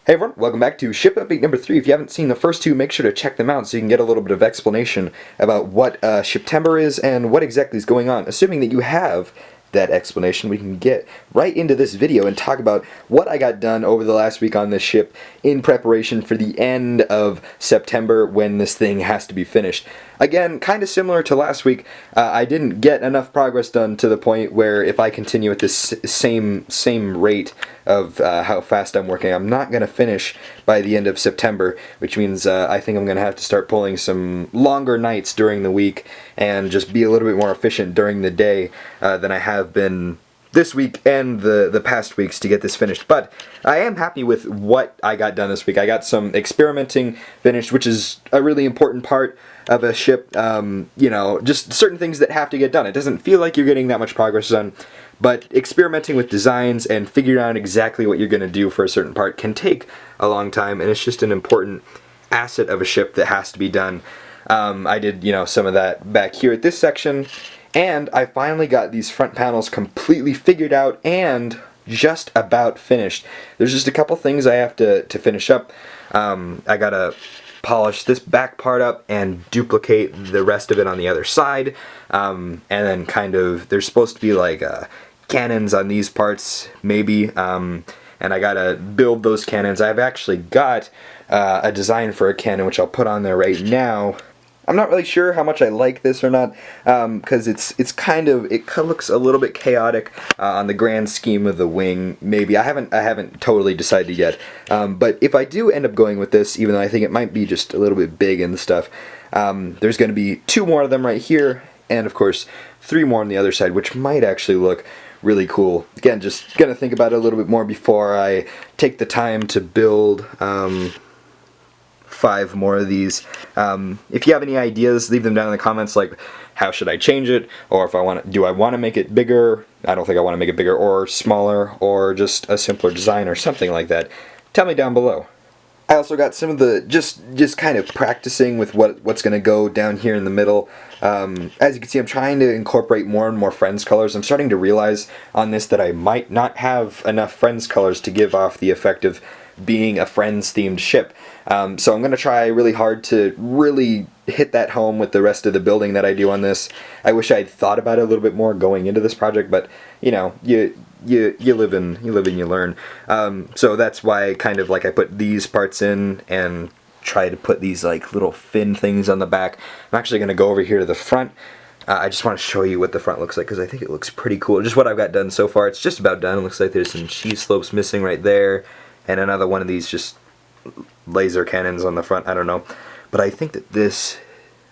Hey everyone, welcome back to Ship Update number 3. If you haven't seen the first two, make sure to check them out so you can get a little bit of explanation about what SHIPtember is and what exactly is going on. Assuming that you have that explanation, we can get right into this video and talk about what I got done over the last week on this ship in preparation for the end of September when this thing has to be finished. Again, kind of similar to last week, I didn't get enough progress done to the point where if I continue at this same rate of how fast I'm working, I'm not going to finish by the end of September, which means I think I'm going to have to start pulling some longer nights during the week and just be a little bit more efficient during the day than I have been this week and the past weeks to get this finished. But I am happy with what I got done this week. I got some experimenting finished, which is a really important part of a ship. You know, just certain things that have to get done. It doesn't feel like you're getting that much progress done, but experimenting with designs and figuring out exactly what you're going to do for a certain part can take a long time, and it's just an important asset of a ship that has to be done. I did, you know, some of that back here at this section, and I finally got these front panels completely figured out and just about finished. There's just a couple things I have to finish up. I gotta polish this back part up and duplicate the rest of it on the other side, and then kind of, there's supposed to be like cannons on these parts, maybe, and I gotta build those cannons. I've actually got a design for a cannon, which I'll put on there right now. I'm not really sure how much I like this or not, because it's kind of, it looks a little bit chaotic on the grand scheme of the wing. Maybe I haven't totally decided yet. But if I do end up going with this, even though I think it might be just a little bit big and stuff, there's going to be 2 more of them right here, and of course 3 more on the other side, which might actually look really cool. Again, just gonna think about it a little bit more before I take the time to build 5 more of these. If you have any ideas, leave them down in the comments, like how should I change it, or if I want to make it bigger. I don't think I want to make it bigger, or smaller, or just a simpler design or something like that. Tell me down below. I also got some of the just kind of practicing with what's going to go down here in the middle. As you can see, I'm trying to incorporate more and more Friends colors. I'm starting to realize on this that I might not have enough Friends colors to give off the effect of being a Friends themed ship. So I'm going to try really hard to really hit that home with the rest of the building that I do on this. I wish I'd thought about it a little bit more going into this project, but you know, you live and you learn. So that's why kind of like I put these parts in and try to put these like little fin things on the back. I'm actually going to go over here to the front. I just want to show you what the front looks like because I think it looks pretty cool. Just what I've got done so far. It's just about done. It looks like there's some cheese slopes missing right there, and another one of these just laser cannons on the front. I don't know, but I think that this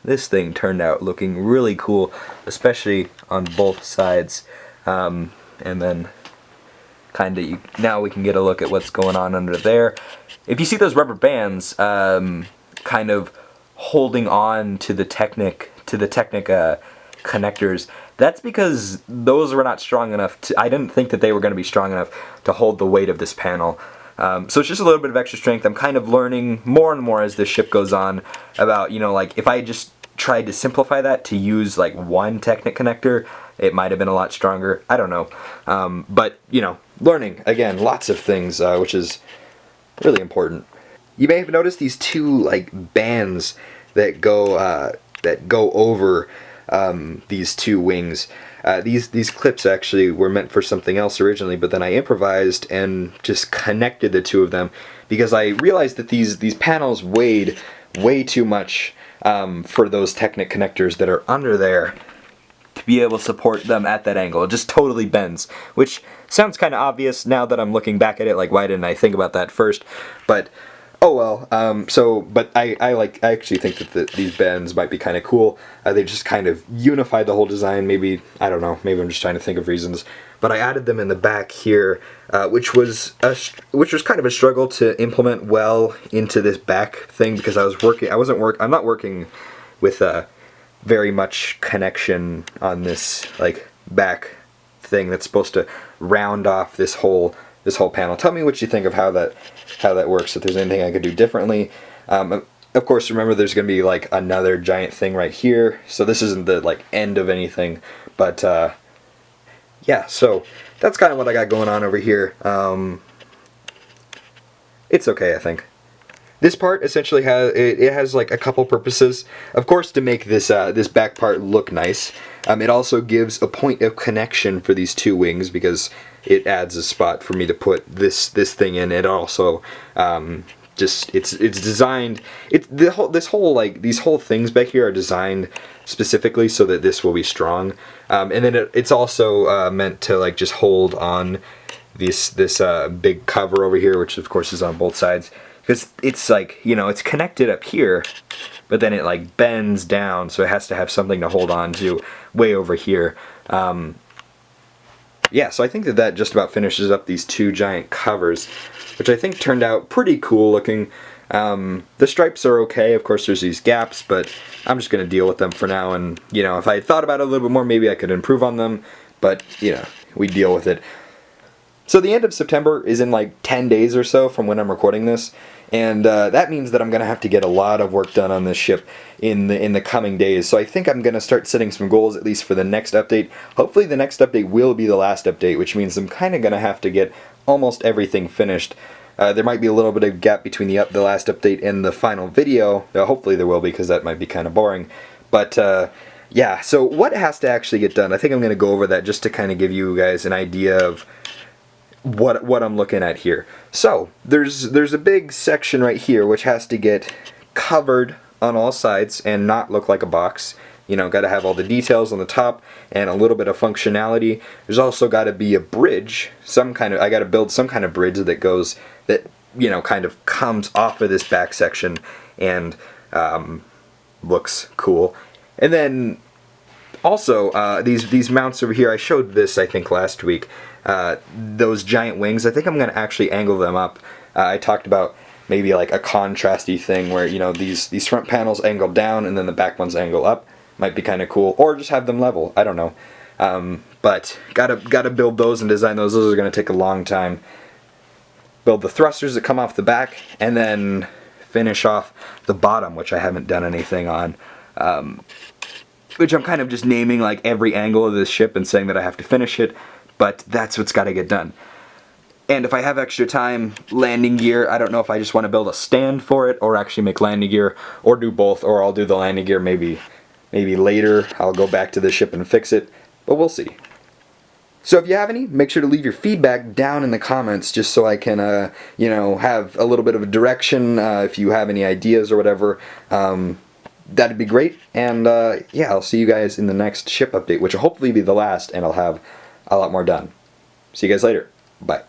thing turned out looking really cool, especially on both sides. And then kind of now we can get a look at what's going on under there. If you see those rubber bands kind of holding on to the Technic connectors, that's because those were not strong enough to, I didn't think that they were going to be strong enough to hold the weight of this panel. So it's just a little bit of extra strength. I'm kind of learning more and more as this ship goes on about, you know, like if I just tried to simplify that to use like one Technic connector, it might have been a lot stronger. I don't know. But, you know, learning, again, lots of things, which is really important. You may have noticed these 2 like bands that go over these 2 wings. These clips actually were meant for something else originally, but then I improvised and just connected the 2 of them because I realized that these panels weighed way too much for those Technic connectors that are under there to be able to support them at that angle. It just totally bends, which sounds kind of obvious now that I'm looking back at it, like why didn't I think about that first? But oh well. But I actually think that these bends might be kind of cool. They just kind of unify the whole design. Maybe, I don't know, maybe I'm just trying to think of reasons. But I added them in the back here, which was kind of a struggle to implement well into this back thing because I'm not working with very much connection on this like back thing that's supposed to round off this whole panel. Tell me what you think of how that works, if there's anything I could do differently. Of course, remember there's going to be like another giant thing right here, so this isn't the like end of anything, but yeah, so that's kind of what I got going on over here. it's okay, I think. This part essentially has like a couple purposes. Of course, to make this this back part look nice. It also gives a point of connection for these two wings because it adds a spot for me to put this thing in. It also just it's designed. These whole things back here are designed specifically so that this will be strong. And then it's also meant to like just hold on this big cover over here, which of course is on both sides. Because it's like, you know, it's connected up here, but then it like bends down, so it has to have something to hold on to way over here. Yeah, so I think that just about finishes up these two giant covers, which I think turned out pretty cool looking. The stripes are okay, of course there's these gaps, but I'm just going to deal with them for now, and, you know, if I thought about it a little bit more, maybe I could improve on them, but, you know, we deal with it. So the end of September is in like 10 days or so from when I'm recording this, and that means that I'm going to have to get a lot of work done on this ship in the coming days. So I think I'm going to start setting some goals, at least for the next update. Hopefully the next update will be the last update, which means I'm kind of going to have to get almost everything finished. There might be a little bit of gap between the last update and the final video. Hopefully there will be, because that might be kind of boring. But yeah, so what has to actually get done? I think I'm going to go over that just to kind of give you guys an idea of what I'm looking at here. So there's a big section right here which has to get covered on all sides and not look like a box. You know, got to have all the details on the top and a little bit of functionality. There's also got to be a bridge, I got to build some kind of bridge that you know, kind of comes off of this back section and looks cool. And then also these mounts over here, I showed this I think last week. Those giant wings, I think I'm going to actually angle them up. I talked about maybe like a contrasty thing where, you know, these front panels angle down and then the back ones angle up. Might be kind of cool, or just have them level. I don't know. But gotta build those and design those. Those are going to take a long time. Build the thrusters that come off the back, and then finish off the bottom, which I haven't done anything on. Which I'm kind of just naming like every angle of this ship and saying that I have to finish it. But that's what's got to get done. And if I have extra time, landing gear, I don't know if I just want to build a stand for it or actually make landing gear, or do both, or I'll do the landing gear maybe later. I'll go back to the ship and fix it, but we'll see. So if you have any, make sure to leave your feedback down in the comments just so I can, you know, have a little bit of a direction. If you have any ideas or whatever, that'd be great. And yeah, I'll see you guys in the next ship update, which will hopefully be the last, and I'll have a lot more done. See you guys later. Bye.